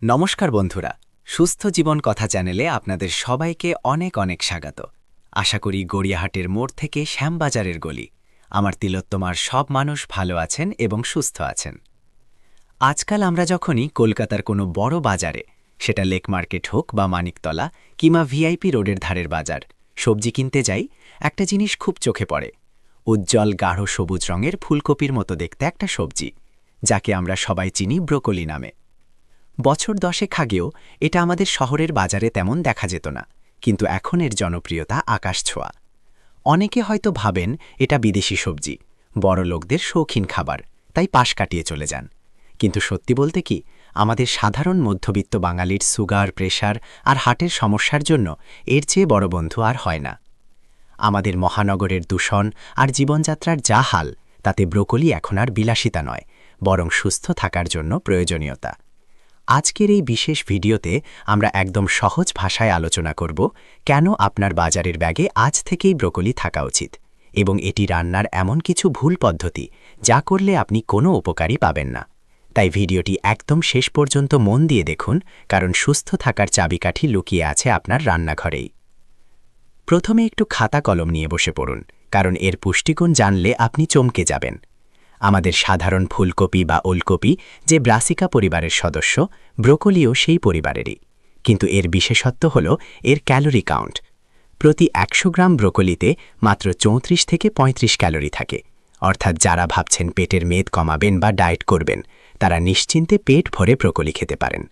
নমস্কার বন্ধুরা, সুস্থ জীবন কথা চ্যানেলে আপনাদের সবাইকে অনেক অনেক স্বাগত। আশা করি গড়িয়াহাটের মোড় থেকে শ্যামবাজারের গলি আমার তিলোত্তমার সব মানুষ ভালো আছেন এবং সুস্থ আছেন। আজকাল আমরা যখনই কলকাতার কোনো বড় বাজারে, সেটা লেক মার্কেট হোক বা মানিকতলা কিংবা ভিআইপি রোডের ধারের বাজার, সবজি কিনতে যাই, একটা জিনিস খুব চোখে পড়ে। উজ্জ্বল গাঢ় সবুজ রঙের ফুলকপির মতো দেখতে একটা সবজি, যাকে আমরা সবাই চিনি ব্রোকলি নামে। বছর 10 আগেও এটা আমাদের শহরের বাজারে তেমন দেখা যেত না, কিন্তু এখন এর জনপ্রিয়তা আকাশ ছোঁয়া। অনেকে হয়তো ভাবেন এটা বিদেশি সবজি, বড় লোকদের শৌখিন খাবার, তাই পাশ কাটিয়ে চলে যান। কিন্তু সত্যি বলতে কি, আমাদের সাধারণ মধ্যবিত্ত বাঙালির সুগার, প্রেশার আর হার্টের সমস্যার জন্য এর চেয়ে বড় বন্ধু আর হয় না। আমাদের মহানগরের দূষণ আর জীবনযাত্রার যা হাল, তাতে ব্রোকলি এখন আর বিলাসিতা নয়, বরং সুস্থ থাকার জন্য প্রয়োজনীয়তা। আজকের এই বিশেষ ভিডিওতে আমরা একদম সহজ ভাষায় আলোচনা করব কেন আপনার বাজারের ব্যাগে আজ থেকেই ব্রোকলি থাকা উচিত, এবং এটি রান্নার এমন কিছু ভুল পদ্ধতি যা করলে আপনি কোনো উপকারই পাবেন না। তাই ভিডিওটি একদম শেষ পর্যন্ত মন দিয়ে দেখুন, কারণ সুস্থ থাকার চাবিকাঠি লুকিয়ে আছে আপনার রান্নাঘরেই। প্রথমে একটু খাতা কলম নিয়ে বসে পড়ুন, কারণ এর পুষ্টিগুণ জানলে আপনি চমকে যাবেন। আমাদের সাধারণ ফুলকপি বা ওলকপি যে ব্রাসিকা পরিবারের সদস্য, ব্রোকলিও সেই পরিবারেরই। কিন্তু এর বিশেষত্ব হল এর ক্যালোরি কাউন্ট। প্রতি 100 গ্রাম ব্রোকলিতে মাত্র 34 থেকে 35 ক্যালোরি থাকে। অর্থাৎ যারা ভাবছেন পেটের মেদ কমাবেন বা ডায়েট করবেন, তারা নিশ্চিন্তে পেট ভরে ব্রোকলি খেতে পারেন।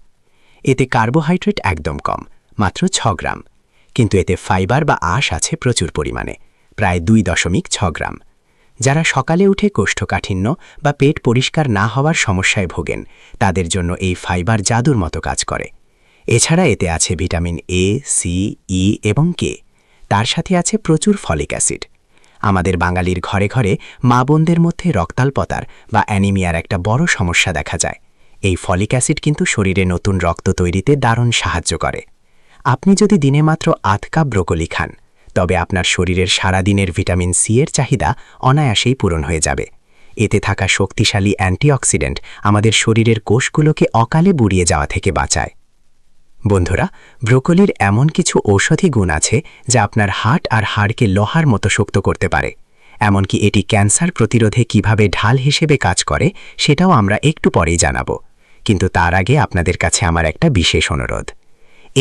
এতে কার্বোহাইড্রেট একদম কম, মাত্র 6 গ্রাম। কিন্তু এতে ফাইবার বা আঁশ আছে প্রচুর পরিমাণে, প্রায় 2.6 গ্রাম। যারা সকালে উঠে কোষ্ঠকাঠিন্য বা পেট পরিষ্কার না হওয়ার সমস্যায় ভোগেন, তাদের জন্য এই ফাইবার জাদুর মতো কাজ করে। এছাড়া এতে আছে ভিটামিন এ, সি, ই এবং কে। তার সাথে আছে প্রচুর ফলিক অ্যাসিড। আমাদের বাঙালির ঘরে ঘরে মা বোনদের মধ্যে রক্তাল্পতার বা অ্যানিমিয়ার একটা বড় সমস্যা দেখা যায়। এই ফলিক অ্যাসিড কিন্তু শরীরে নতুন রক্ত তৈরিতে দারুণ সাহায্য করে। আপনি যদি দিনে মাত্র আধ কাপ ব্রোকলি খান, তবে আপনার শরীরের সারাদিনের ভিটামিন সি এর চাহিদা অনায়াসেই পূরণ হয়ে যাবে। এতে থাকা শক্তিশালী অ্যান্টিঅক্সিডেন্ট আমাদের শরীরের কোষগুলোকে অকালে বুড়িয়ে যাওয়া থেকে বাঁচায়। বন্ধুরা, ব্রোকলির এমন কিছু ঔষধি গুণ আছে যা আপনার হার্ট আর হাড়কে লোহার মতো শক্ত করতে পারে। এমনকি এটি ক্যান্সার প্রতিরোধে কিভাবে ঢাল হিসেবে কাজ করে, সেটাও আমরা একটু পরেই জানাব। কিন্তু তার আগে আপনাদের কাছে আমার একটা বিশেষ অনুরোধ।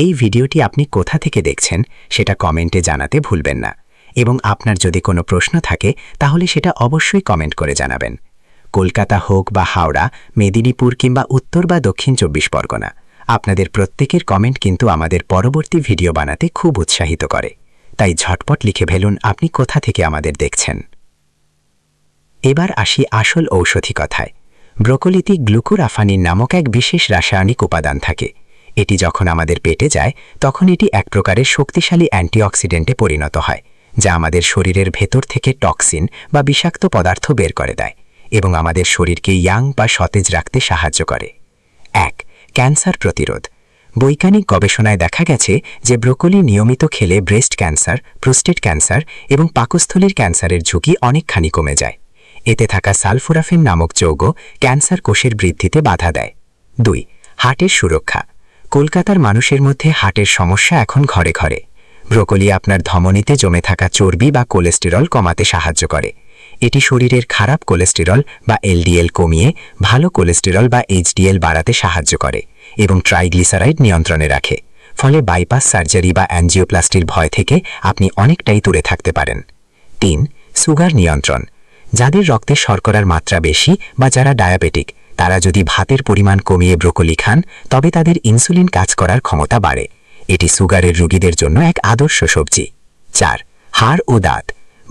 এই ভিডিওটি আপনি কোথা থেকে দেখছেন সেটা কমেন্টে জানাতে ভুলবেন না, এবং আপনার যদি কোনো প্রশ্ন থাকে তাহলে সেটা অবশ্যই কমেন্ট করে জানাবেন। কলকাতা হোক বা হাওড়া, মেদিনীপুর কিংবা উত্তর বা দক্ষিণ 24 পরগনা, আপনাদের প্রত্যেকের কমেন্ট কিন্তু আমাদের পরবর্তী ভিডিও বানাতে খুব উৎসাহিত করে। তাই ঝটপট লিখে ফেলুন আপনি কোথা থেকে আমাদের দেখছেন। এবার আসি আসল ঔষধি কথায়। ব্রোকলিতে গ্লুকোরাফানিন নামক এক বিশেষ রাসায়নিক উপাদান থাকে। এটি যখন আমাদের পেটে যায়, তখন এটি এক প্রকারের শক্তিশালী অ্যান্টিঅক্সিডেন্টে পরিণত হয়, যা আমাদের শরীরের ভেতর থেকে টক্সিন বা বিষাক্ত পদার্থ বের করে দেয় এবং আমাদের শরীরকে ইয়াং বা সতেজ রাখতে সাহায্য করে। 1. ক্যান্সার প্রতিরোধ। বৈজ্ঞানিক গবেষণায় দেখা গেছে যে ব্রোকলি নিয়মিত খেলে ব্রেস্ট ক্যান্সার, প্রোস্টেট ক্যান্সার এবং পাকস্থলীর ক্যান্সারের ঝুঁকি অনেকখানি কমে যায়। এতে থাকা সালফোরাফেন নামক যৌগ ক্যান্সার কোষের বৃদ্ধিতে বাধা দেয়। 2. হার্টের সুরক্ষা। কলকাতার মানুষের মধ্যে হার্টের সমস্যা এখন ঘরে ঘরে। ব্রোকলি আপনার ধমনীতে জমে থাকা চর্বি বা কোলেস্টেরল কমাতে সাহায্য করে। এটি শরীরের খারাপ কোলেস্টেরল বা এলডিএল কমিয়ে ভালো কোলেস্টেরল বা এইচডিএল বাড়াতে সাহায্য করে এবং ট্রাইগ্লিসারাইড নিয়ন্ত্রণে রাখে। ফলে বাইপাস সার্জারি বা অ্যাঞ্জিওপ্লাস্টির ভয় থেকে আপনি অনেকটাই দূরে থাকতে পারেন। 3. সুগার নিয়ন্ত্রণ। যাদের রক্তে শর্করার মাত্রা বেশি বা যারা ডায়াবেটিক, তারা যদি ভাতের পরিমাণ কমিয়ে ব্রোকলি খান, তবে তাদের ইনসুলিন কাজ করার ক্ষমতা বাড়ে। এটি সুগারের রোগীদের জন্য এক আদর্শ সবজি। 4. হাড় ও দাঁত।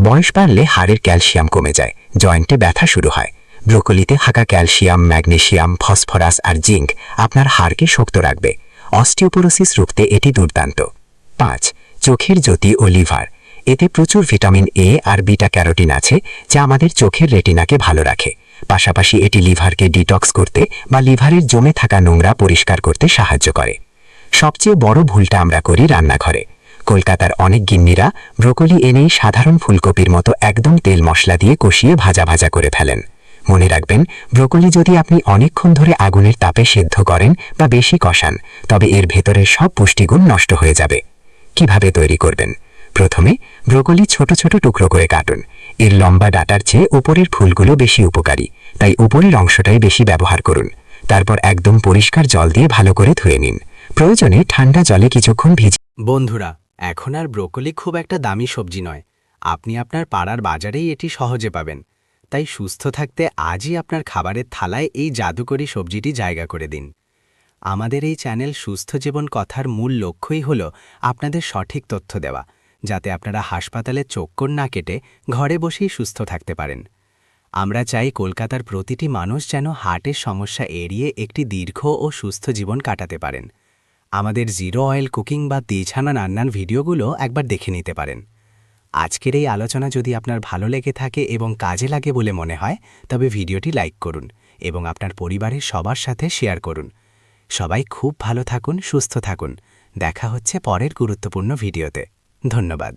বয়স বাড়লে হাড়ের ক্যালসিয়াম কমে যায়, জয়েন্টে ব্যথা শুরু হয়। ব্রোকলিতে থাকা ক্যালসিয়াম, ম্যাগনেসিয়াম, ফসফরাস আর জিঙ্ক আপনার হাড়কে শক্ত রাখবে। অস্টিওপোরোসিস রুখতে এটি দুর্দান্ত। 5. চোখের জ্যোতি ও লিভার। এতে প্রচুর ভিটামিন এ আর বিটা ক্যারোটিন আছে, যা আমাদের চোখের রেটিনাকে ভালো রাখে। পাশাপাশি এটি লিভারকে ডিটক্স করতে বা লিভারের জমে থাকা নোংরা পরিষ্কার করতে সাহায্য করে। সবচেয়ে বড় ভুলটা আমরা করি রান্নাঘরে। কলকাতার অনেক গিন্নিরা ব্রোকলি এনেই সাধারণ ফুলকপির মতো একদম তেল মশলা দিয়ে কষিয়ে ভাজা ভাজা করে ফেলেন। মনে রাখবেন, ব্রোকলি যদি আপনি অনেকক্ষণ ধরে আগুনের তাপে সেদ্ধ করেন বা বেশি কষান, তবে এর ভেতরের সব পুষ্টিগুণ নষ্ট হয়ে যাবে। কিভাবে তৈরি করবেন? প্রথমে ব্রোকলি ছোট ছোট টুকরো করে কাটুন। এর লম্বা ডাঁটার চেয়ে উপরের ফুলগুলো বেশি উপকারী, তাই উপরের অংশটাই বেশি ব্যবহার করুন। তারপর একদম পরিষ্কার জল দিয়ে ভালো করে ধুয়ে নিন। প্রয়োজনে ঠান্ডা জলে কিছুক্ষণ ভিজিয়ে। বন্ধুরা, এখন আর ব্রোকলি খুব একটা দামি সবজি নয়। আপনি আপনার পাড়ার বাজারেই এটি সহজে পাবেন। তাই সুস্থ থাকতে আজই আপনার খাবারের থালায় এই জাদুকরী সবজিটি জায়গা করে দিন। আমাদের এই চ্যানেল সুস্থ জীবন কথার মূল লক্ষ্যই হল আপনাদের সঠিক তথ্য দেওয়া, যাতে আপনারা হাসপাতালে চক্কর না কেটে ঘরে বসেই সুস্থ থাকতে পারেন। আমরা চাই কলকাতার প্রতিটি মানুষ যেন হার্টের সমস্যা এড়িয়ে একটি দীর্ঘ ও সুস্থ জীবন কাটাতে পারেন। আমাদের জিরো অয়েল কুকিং বা তেজছানা রান্নার ভিডিওগুলো একবার দেখে নিতে পারেন। আজকের এই আলোচনা যদি আপনার ভালো লেগে থাকে এবং কাজে লাগে বলে মনে হয়, তবে ভিডিওটি লাইক করুন এবং আপনার পরিবারের সবার সাথে শেয়ার করুন। সবাই খুব ভালো থাকুন, সুস্থ থাকুন। দেখা হচ্ছে পরের গুরুত্বপূর্ণ ভিডিওতে। ধন্যবাদ।